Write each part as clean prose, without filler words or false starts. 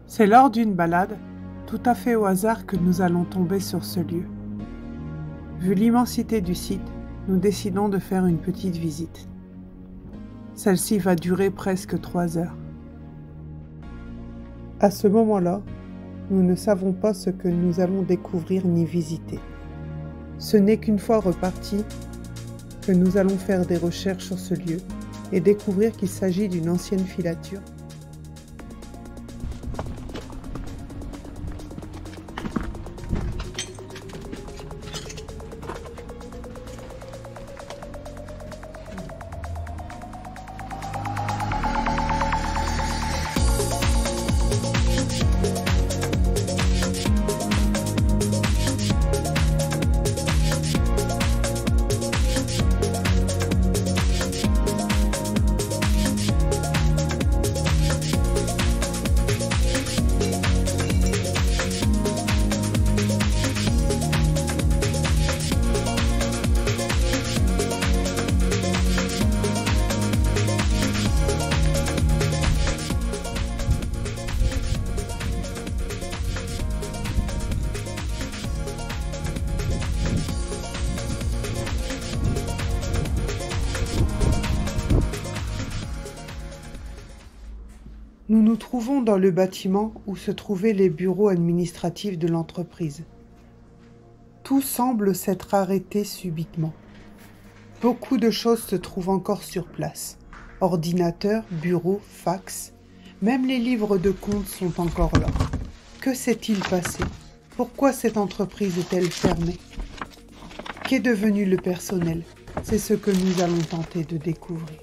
C'est lors d'une balade, tout à fait au hasard, que nous allons tomber sur ce lieu. Vu l'immensité du site, nous décidons de faire une petite visite. Celle-ci va durer presque 3 heures. À ce moment-là, nous ne savons pas ce que nous allons découvrir ni visiter. Ce n'est qu'une fois repartis que nous allons faire des recherches sur ce lieu et découvrir qu'il s'agit d'une ancienne filature. Nous nous trouvons dans le bâtiment où se trouvaient les bureaux administratifs de l'entreprise. Tout semble s'être arrêté subitement. Beaucoup de choses se trouvent encore sur place. Ordinateurs, bureaux, fax, même les livres de compte sont encore là. Que s'est-il passé? Pourquoi cette entreprise est-elle fermée? Qu'est devenu le personnel? C'est ce que nous allons tenter de découvrir.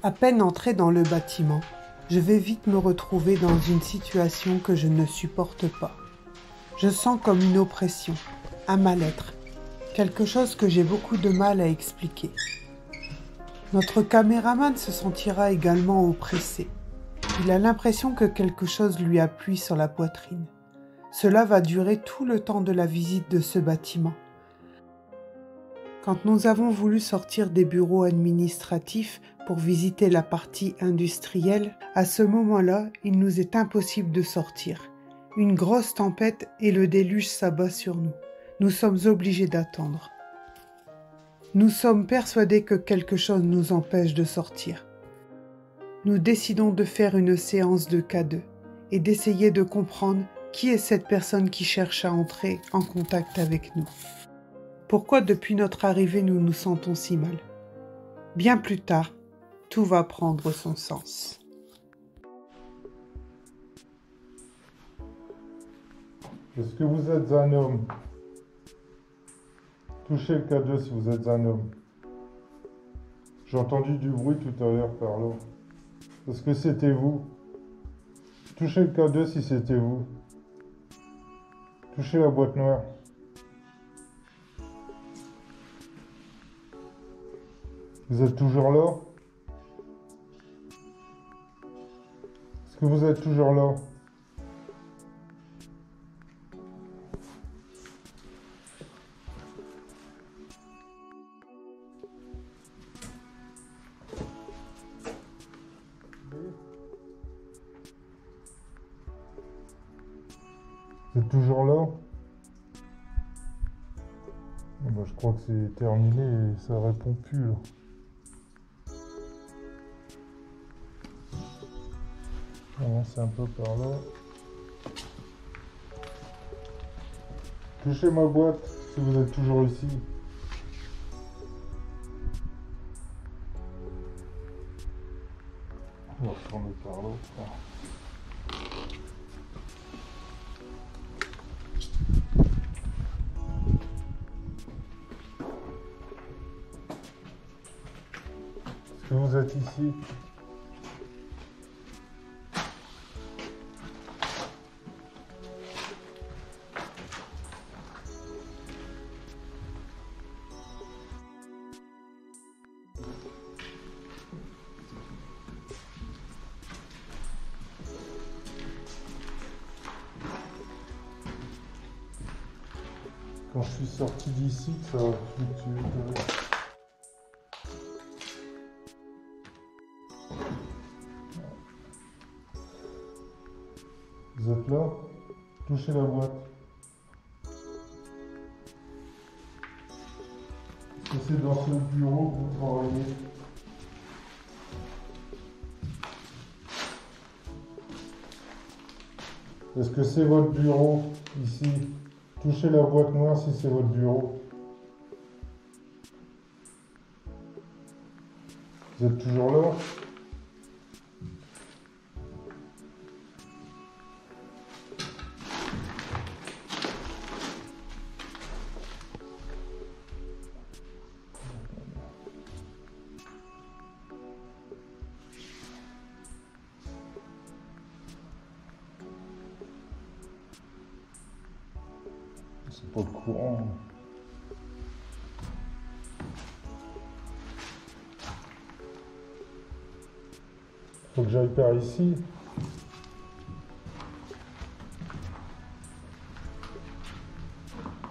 À peine entré dans le bâtiment, je vais vite me retrouver dans une situation que je ne supporte pas. Je sens comme une oppression, un mal-être, quelque chose que j'ai beaucoup de mal à expliquer. Notre caméraman se sentira également oppressé. Il a l'impression que quelque chose lui appuie sur la poitrine. Cela va durer tout le temps de la visite de ce bâtiment. Quand nous avons voulu sortir des bureaux administratifs pour visiter la partie industrielle, à ce moment-là, il nous est impossible de sortir. Une grosse tempête et le déluge s'abat sur nous. Nous sommes obligés d'attendre. Nous sommes persuadés que quelque chose nous empêche de sortir. Nous décidons de faire une séance de K2 et d'essayer de comprendre qui est cette personne qui cherche à entrer en contact avec nous. Pourquoi depuis notre arrivée nous nous sentons si mal? Bien plus tard, tout va prendre son sens. Est-ce que vous êtes un homme? Touchez le K2 si vous êtes un homme. J'ai entendu du bruit tout à l'heure par là. Est-ce que c'était vous? Touchez le K2 si c'était vous. Touchez la boîte noire. Vous êtes toujours là? Est-ce que vous êtes toujours là? Vous êtes toujours là? Bah, je crois que c'est terminé et ça répond plus là. Avancez un peu par là. Touchez ma boîte si vous êtes toujours ici. On va retourner par là. Est-ce que vous êtes ici? Quand je suis sorti d'ici, ça a fluctué. Vous êtes là? Touchez la boîte. Est-ce que c'est dans ce bureau que vous travaillez? Est-ce que c'est votre bureau ici? Touchez la boîte noire si c'est votre bureau. Vous êtes toujours là? C'est pas le courant. Faut que j'aille par ici.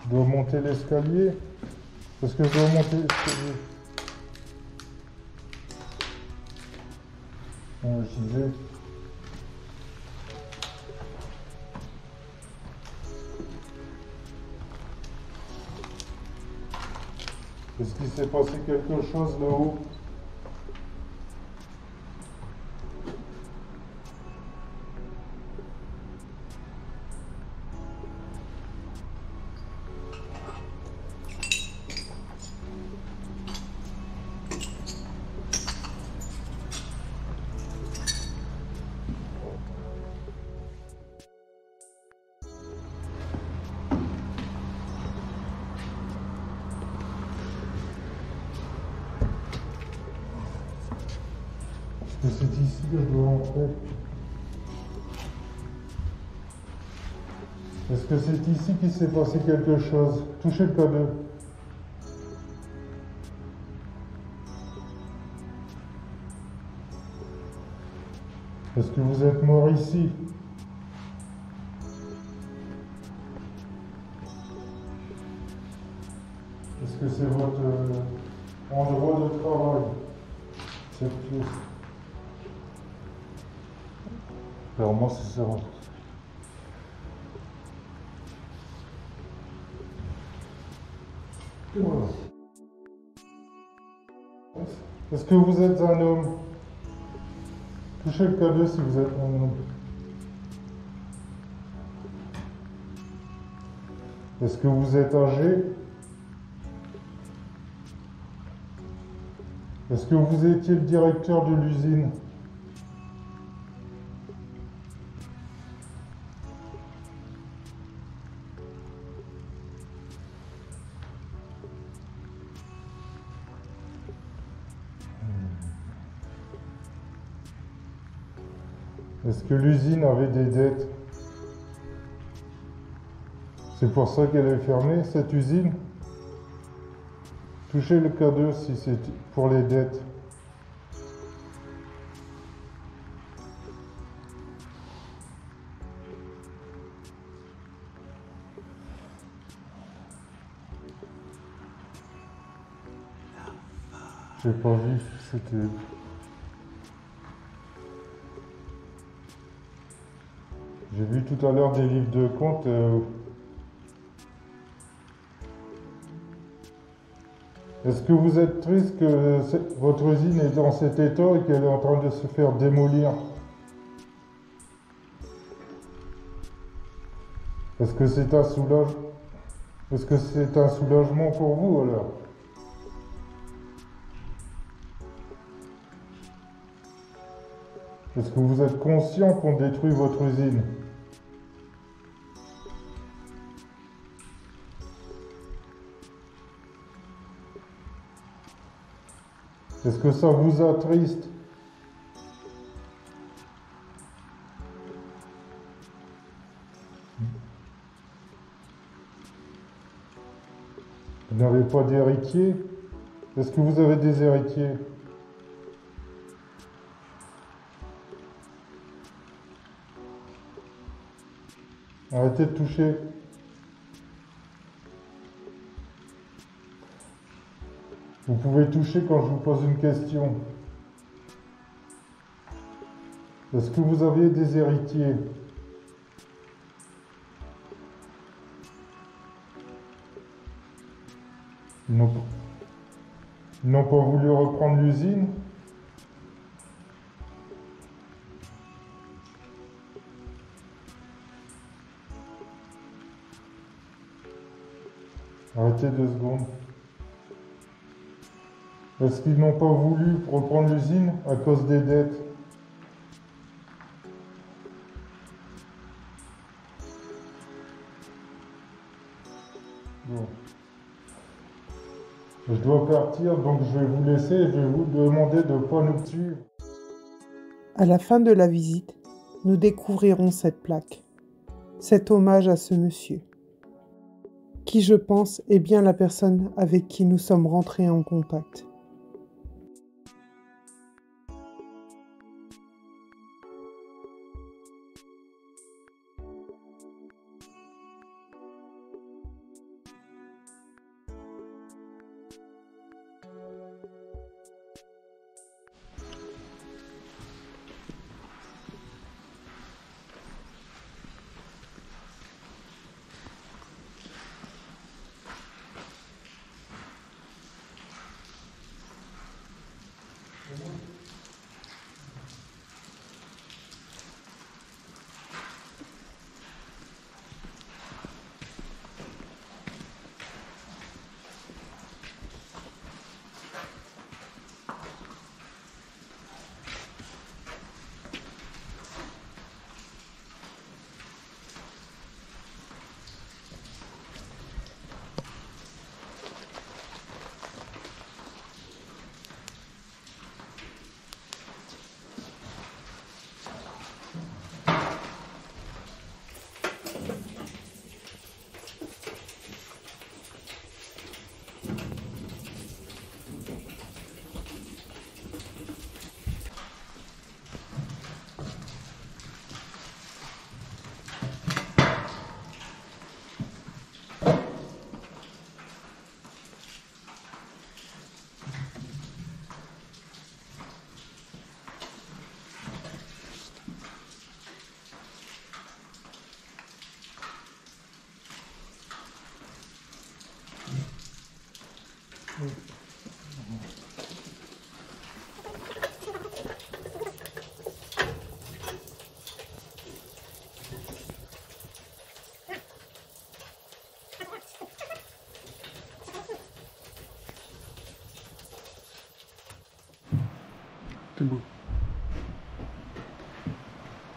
Je dois monter l'escalier. Parce que je dois monter l'escalier. J'y vais. Est-ce qu'il s'est passé quelque chose là-haut? Est-ce que c'est ici que je dois entrer? Est-ce que c'est ici qu'il s'est passé quelque chose? Touchez le code. Est-ce que vous êtes mort ici? Est-ce que c'est votre endroit de travail, cette pièce? Clairement, c'est ça. Voilà. Est-ce que vous êtes un homme? Touchez le K2 si vous êtes un homme. Est-ce que vous êtes âgé? Est-ce que vous étiez le directeur de l'usine? Est-ce que l'usine avait des dettes? C'est pour ça qu'elle est fermée, cette usine? Touchez le K2 si c'est pour les dettes. J'ai pas vu, c'était... J'ai vu tout à l'heure des livres de comptes. Est-ce que vous êtes triste que votre usine est dans cet état et qu'elle est en train de se faire démolir? Est-ce que c'est un soulagement? Est-ce que c'est un soulagement pour vous alors? Est-ce que vous êtes conscient qu'on détruit votre usine? Est-ce que ça vous attriste? Vous n'avez pas d'héritier? Est-ce que vous avez des héritiers? Arrêtez de toucher. Vous pouvez toucher quand je vous pose une question. Est-ce que vous aviez des héritiers? Ils n'ont pas voulu reprendre l'usine? Arrêtez 2 secondes. Est-ce qu'ils n'ont pas voulu reprendre l'usine à cause des dettes? Bon. Je dois partir, donc je vais vous laisser et je vais vous demander de ne pas nous suivre. À la fin de la visite, nous découvrirons cette plaque, cet hommage à ce monsieur, qui je pense est bien la personne avec qui nous sommes rentrés en contact.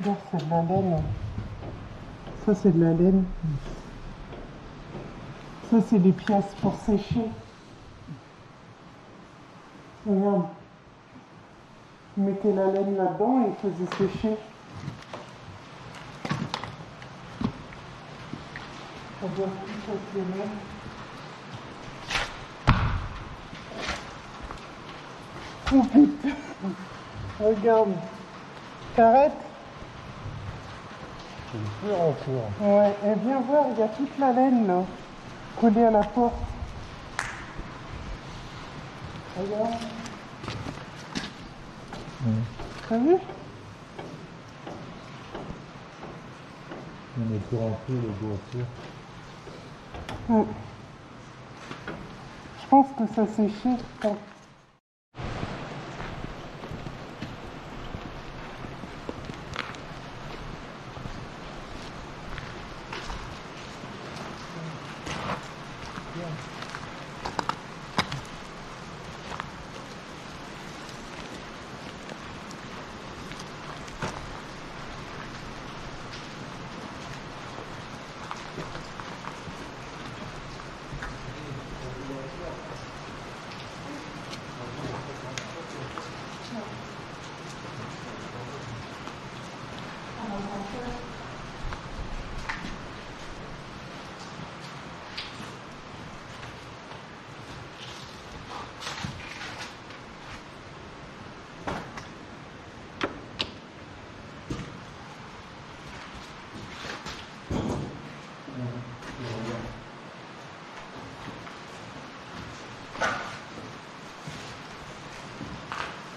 Regarde, c'est de la laine. Ça, c'est de la laine. Ça, c'est des pièces pour sécher. Regarde. Ils mettaient la laine là-dedans et ils faisaient sécher. Regarde, tout ça, c'est la laine. Oh putain. Regarde. T'arrêtes? C'est dur encore. Ouais, et viens voir, il y a toute la laine là, collée à la porte. Regarde. T'as vu? On est plus rempli les voitures. Ouais. Je pense que ça séchait. Putain.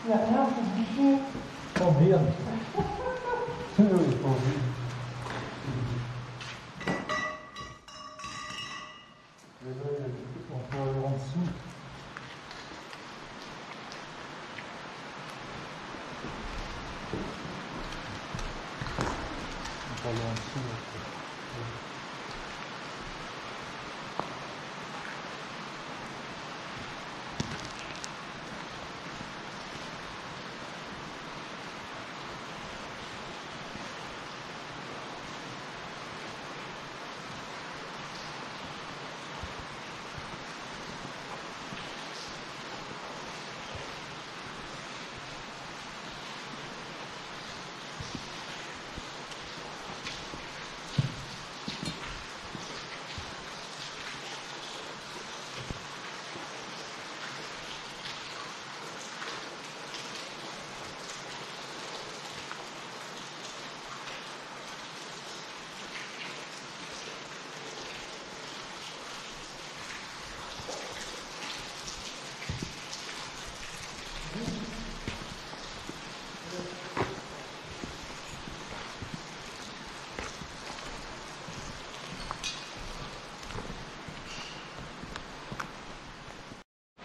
Il n'y a rien pour bouger. Combien? Oui, combien? Et là, il y a des trucs qu'on peut aller en dessous. On peut aller en dessous.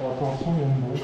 Attention, il y a une bruit.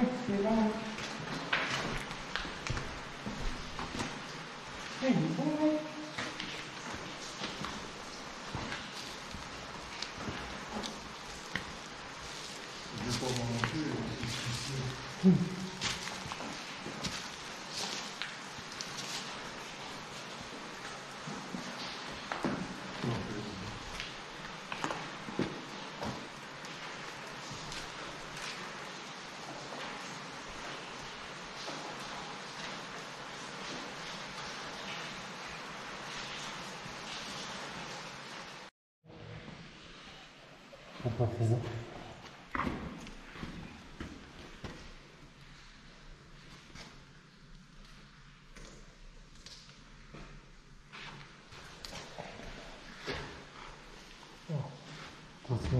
Excellent. C'est une bonne. Je vais pas m'en manquer. C'est pas fait. De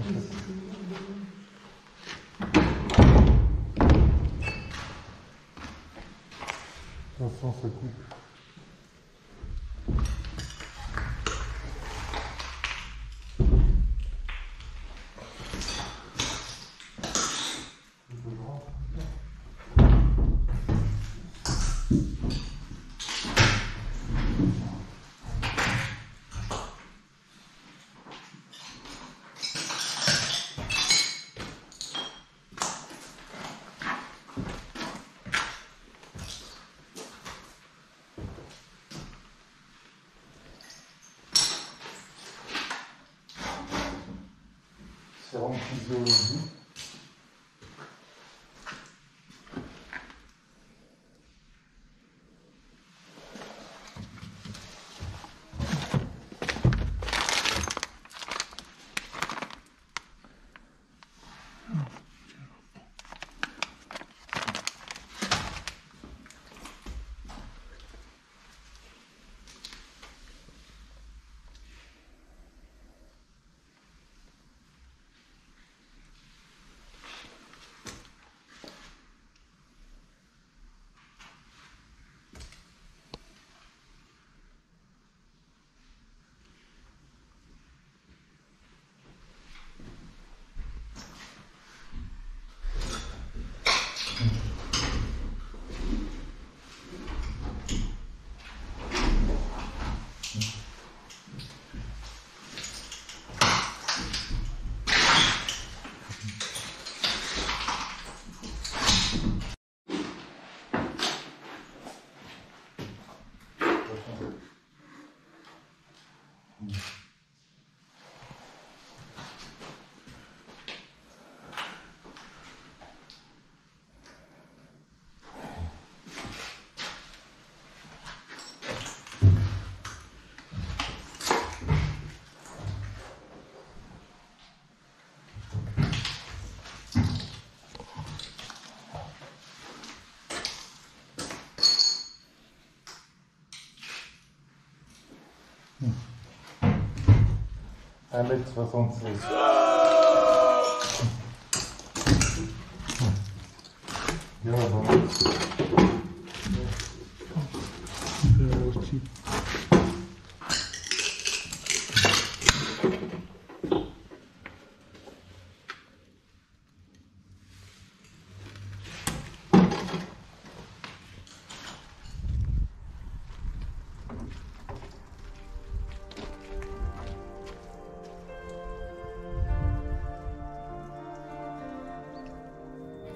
toute façon, ça coupe. C'est en physiologie. Un mètre 76. Bien,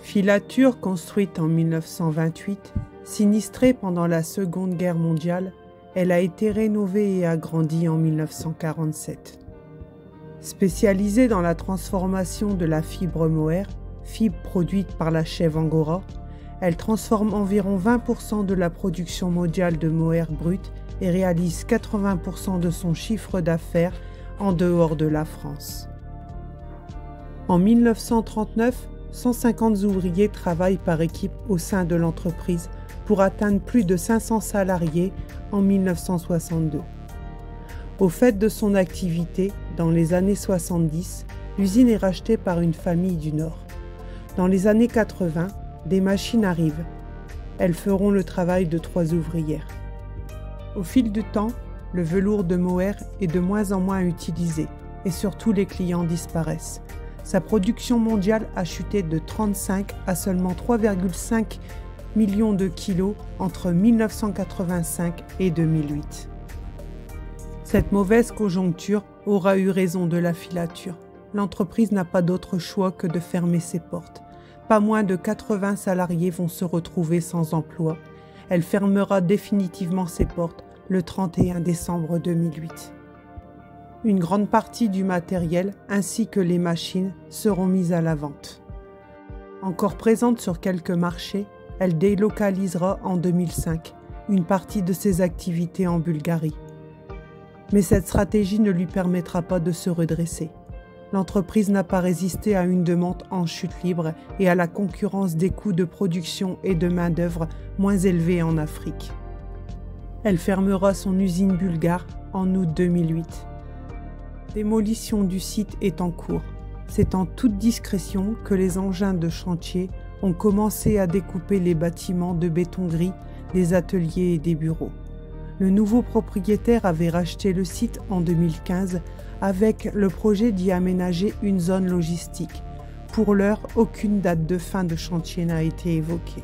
Filature construite en 1928, sinistrée pendant la Seconde Guerre mondiale, elle a été rénovée et agrandie en 1947. Spécialisée dans la transformation de la fibre mohair, fibre produite par la chèvre angora, elle transforme environ 20% de la production mondiale de mohair brut et réalise 80% de son chiffre d'affaires en dehors de la France. En 1939, 150 ouvriers travaillent par équipe au sein de l'entreprise pour atteindre plus de 500 salariés en 1962. Au fait de son activité, dans les années 70, l'usine est rachetée par une famille du Nord. Dans les années 80, des machines arrivent. Elles feront le travail de 3 ouvrières. Au fil du temps, le velours de mohair est de moins en moins utilisé et surtout les clients disparaissent. Sa production mondiale a chuté de 35 à seulement 3,5 millions de kilos entre 1985 et 2008. Cette mauvaise conjoncture aura eu raison de la filature. L'entreprise n'a pas d'autre choix que de fermer ses portes. Pas moins de 80 salariés vont se retrouver sans emploi. Elle fermera définitivement ses portes le 31 décembre 2008. Une grande partie du matériel ainsi que les machines seront mises à la vente. Encore présente sur quelques marchés, elle délocalisera en 2005 une partie de ses activités en Bulgarie. Mais cette stratégie ne lui permettra pas de se redresser. L'entreprise n'a pas résisté à une demande en chute libre et à la concurrence des coûts de production et de main-d'œuvre moins élevés en Afrique. Elle fermera son usine bulgare en août 2008. Démolition du site est en cours. C'est en toute discrétion que les engins de chantier ont commencé à découper les bâtiments de béton gris, des ateliers et des bureaux. Le nouveau propriétaire avait racheté le site en 2015 avec le projet d'y aménager une zone logistique. Pour l'heure, aucune date de fin de chantier n'a été évoquée.